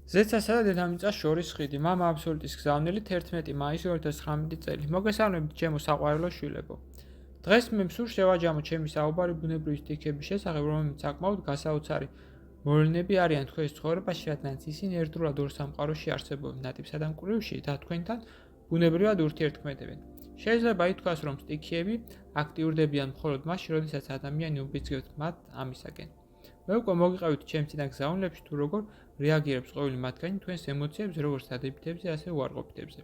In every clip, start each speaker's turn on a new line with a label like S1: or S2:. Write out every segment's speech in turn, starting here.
S1: ზეცასა და დედამიწას შორის ხიდი, მამა აბსოლუტის გზავნილი 11 მაისი 2019 წელი. მოგესალმებით ჩემო საყვარელო შვილებო. დღეს მე მსურს შევაჯამოთ ჩემი საუბარი ბუნებრივი სტიქების შესახებ, რომელთაც საკმაოდ გასაოცარი მოვლენები არიან თქვენს ცხოვრებაში, რადგანაც ისინი ერთდროულად ორ სამყაროში არსებობენ, ნატიფსა და მკვრივში და თქვენთან ბუნებრივად ურთიერთქმედებენ. შეიძლება ითქვას, რომ სტიქიები აქტიურდებიან მხოლოდ მაშინ, როდესაც ადამიანი უბიძგებთ მათ ამისაკენ. მე უკვე მოგიყევით ჩემთიდან გზავნილებში თუ როგორ რეაგირებს ყოველი მათგანი თქვენს ემოციებს, როგორც დადებითებზე, ასევე უარყოფითებზე.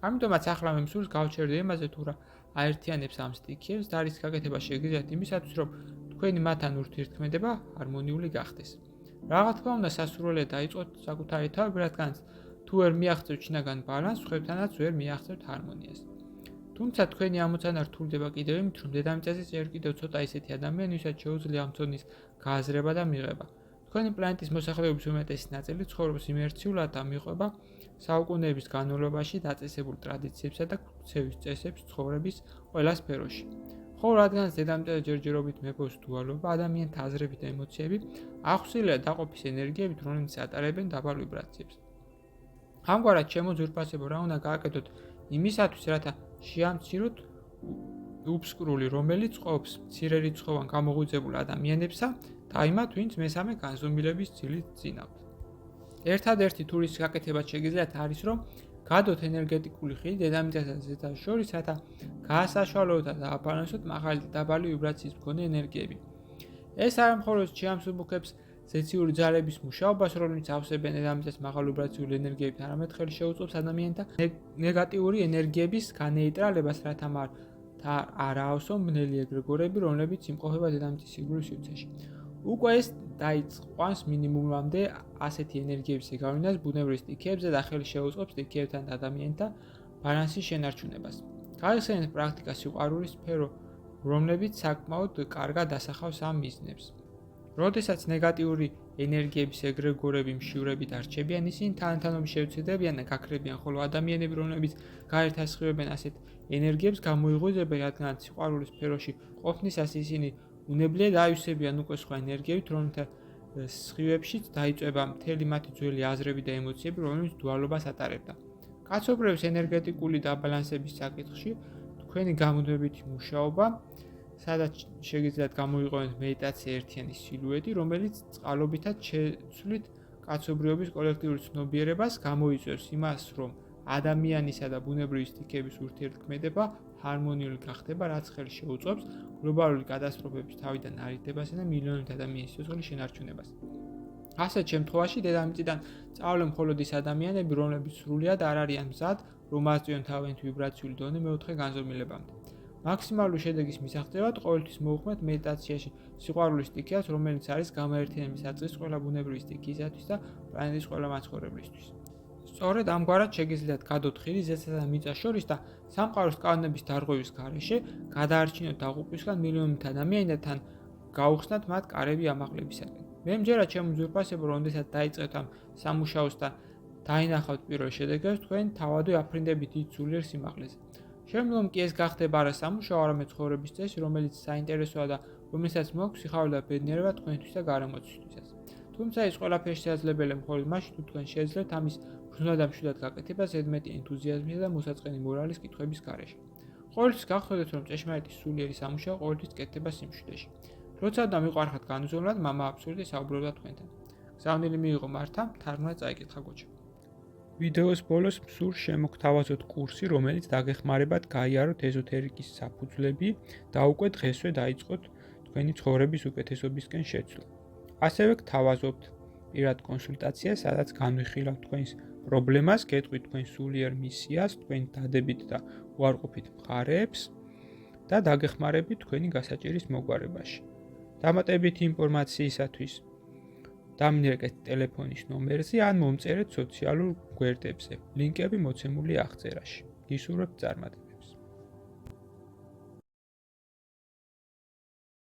S1: ამიტომაც ახლა მე მსურს გავჩერდე იმაზე, თუ რა აერთიანებს ამ სტიქიებს და რის გაკეთება შეგიძლიათ იმისათვის, რომ თქვენი მათთან ურთიერთქმედება ჰარმონიული გახდეს. რა თქმა უნდა, სასურველია დაიწყოთ საკუთარი თავები, რადგანაც თუ ვერ მიაღწევთ შინაგან ბალანსს, სხვებთანაც ვერ მიაღწევთ ჰარმონიას. თუმცა თქვენი ამოცანა რთულდება კიდევ იმით, რომ დედამიწაზე ჯერ კიდევ ცოტა ისეთი ადამიანი, ვისაც შეუძლია ამ ცოდნის გააზრება და მიღება. თქვენი პლანეტის მოსახლეობის უმეტესი ნაწილი ცხოვრობს იმერციულად და მიყვება საუკუნეების განმავლობაში დაწესებულ ტრადიციებსა და ქცევის წესებს ცხოვრების ყველა სფეროში. ხოლო რადგანაც დედამიწაზე ჯერჯერობით მეფობს დუალობა, ადამიანთა აზრები და ემოციები აღსვლილია დაყოფის ენერგიებით, რომლებიც ატარებენ დაბალ ვიბრაციებს. ამგვარად, ჩემო ძვირფასებო, რა უნდა გააკეთოთ იმისათვის, რათა შეამციროთ უბსკრული, რომელიც ყოფს მცირერიცხოვან გამოღვიძებულ ადამიანებსა და იმათ, ვინც მესამე განზომილების ძილით ძინავთ. ერთადერთი თუ რის გაკეთებაც შეგიძლიათ არის, რომ გადოთ ენერგეტიკული ხიდი დედამიწასა და ზედას შორის, რათა გაასაშვალოთ და დააბალანსოთ მაღალი და დაბალი ვიბრაციის მქონე ენერგიები. ეს არ მხოლოდ შეამსუბუქებს ზეციური ძალების მუშაობას, რომლებიც ავსებენ დედამიწას მაღალ ვიბრაციული ენერგიებით, არამედ ხელი შეუწყობს ადამიანთა ნეგატიური ენერგიების განეიტრალებას, რათა მათ არ აავსონ ბნელი ეგრეგორები, რომლებიც იმყოფება დედამიწის ირგვლივ სივრცეში. უკვე ეს დაიწყყვანს მინიმუმამდე ასეთი ენერგიების ზეგავლენას ბუნებრივ სტიქიებზე და ხელი შეუწყობს სტიქიებთან და ადამიანთა ბალანსის შენარჩუნებას. გაიხსენეთ პრაქტიკა სიყვარულის სფერო, რომლებიც საკმაოდ კარგად ასახავს ამ მიზნებს. როდესაც ნეგატიური ენერგიების ეგრეგორები მშივრებით არჩებიან, ისინი თანათანობით შეუცვლიდებიან და გაქრებიან, ხოლო ადამიანები, რომლებიც გარეთ ასხივებენ ასეთ ენერგიებს, გამოიღვიძებენ, რადგანაც სიყვარულის სფეროში ყოფნისას ისინი უნებლიეთ აივსებიან უკვე სხვა ენერგიებით, რომელთა სხივებშიც დაიწვება მთელი მათი ძველი აზრები და ემოციები, რომლებიც დუალობას ატარებდა. კაცობრიობის ენერგეტიკული დაბალანსების საკითხში თქვენი გამუდმებითი მუშაობა, სადაც შეგიძლიათ გამოიყენოთ მედიტაცია ერთიანი სილუეტი, რომელიც წყალობითაც შეცვლით კაცობრიობის კოლექტიური ცნობიერებას, გამოიწვევს იმას, რომ ადამიანისა და ბუნებრივი სტიქიების ურთიერთქმედება ჰარმონიული გახდება, რაც ხელი შეუწყობს გლობალური კატასტროფების თავიდან არიდებასა და მილიონობით ადამიანის სიცოცხლის შენარჩუნებას. ასეთ შემთხვევაში დედამიწიდან სწავლენ მხოლოდ ის ადამიანები, რომლებიც სრულიად არ არიან მზად, რომ აწვიონ თავიანთი ვიბრაციული დონე მეოთხე განზომილებამდე. მაქსიმალური შედეგის მისაღწევად ყოველთვის მოუხმეთ მედიტაციაში სიყვარულის სტიქიას, რომელიც არის გამაერთიანების აწრის ყველა ბუნებრივი სტიქიისათვის და პლანეტის ყველა მაცხოვრებლისთვის. სწორედ ამგვარად შეგიძლიათ გადოთ ხიდი ზეცასა და მიწას შორის და სამყაროს კანონების დარღვევის გარეშე გადაარჩინოთ დაღუპვისგან მილიონობით ადამიანი და თან გაუხსნათ მათ კარები ამაღლებისაკენ. მე მჯერა ჩემო ძვირფასებო, როდესაც დაიწყეთ ამ სამუშაოს და დაინახავთ პირველ შედეგებს, თქვენ თავადვე აფრინდებით დიდ სულიერ სიმაღლეზე. შემდგომ კი ეს გახდება არა სამუშაო, არამედ ცხოვრების წესი, რომელიც საინტერესოა და რომელსაც მოაქვს სიხარული და ბედნიერება თქვენთვის და გარემოცისთვისაც. თუმცა ეს ყველაფერი შესაძლებელია მხოლოდ მაშინ, თუ თქვენ შეეძლებთ ამის მშვიდად და მშვიდად გაკეთება ზედმეტი ენთუზიაზმისა და მოსაწყენი მორალის კითხვების გარეშე. ყოველთვის გახსოვდეთ, რომ ჭეშმარიტი სულიერი სამუშაო ყოველთვის კეთდება სიმშვიდეში. როცა და მიყვარხართ განუზომლად, მამა აბსოლუტი საუბრობდა თქვენთან. გზავნილი მიიღო მართა, თარგმნა წაიკითხა გოჩა. ვიდეოს ბოლოს მსურს შემოგთავაზოთ კურსი, რომელიც დაგეხმარებათ გაიაროთ ეზოთერიკის საფუძვლები და უკვე დღესვე დაიწყოთ თქვენი ცხოვრების უკეთესობისკენ შეცვლა. ასევე გთავაზობთ პირად კონსულტაციას, სადაც განვიხილავთ თქვენს პრობლემას, გეტყვით თქვენ სულიერ მისიას, თქვენი დადებით და უარყოფით მხარეებს და დაგეხმარებით თქვენი გასაჭირის მოგვარებაში. დამატებითი ინფორმაციისათვის დამნიეკეთ ტელეფონის ნომერზე ან მომწერეთ სოციალურ გვერდებზე. ლინკები მოცემულია აღწერაში. გისურვებთ წარმატებას.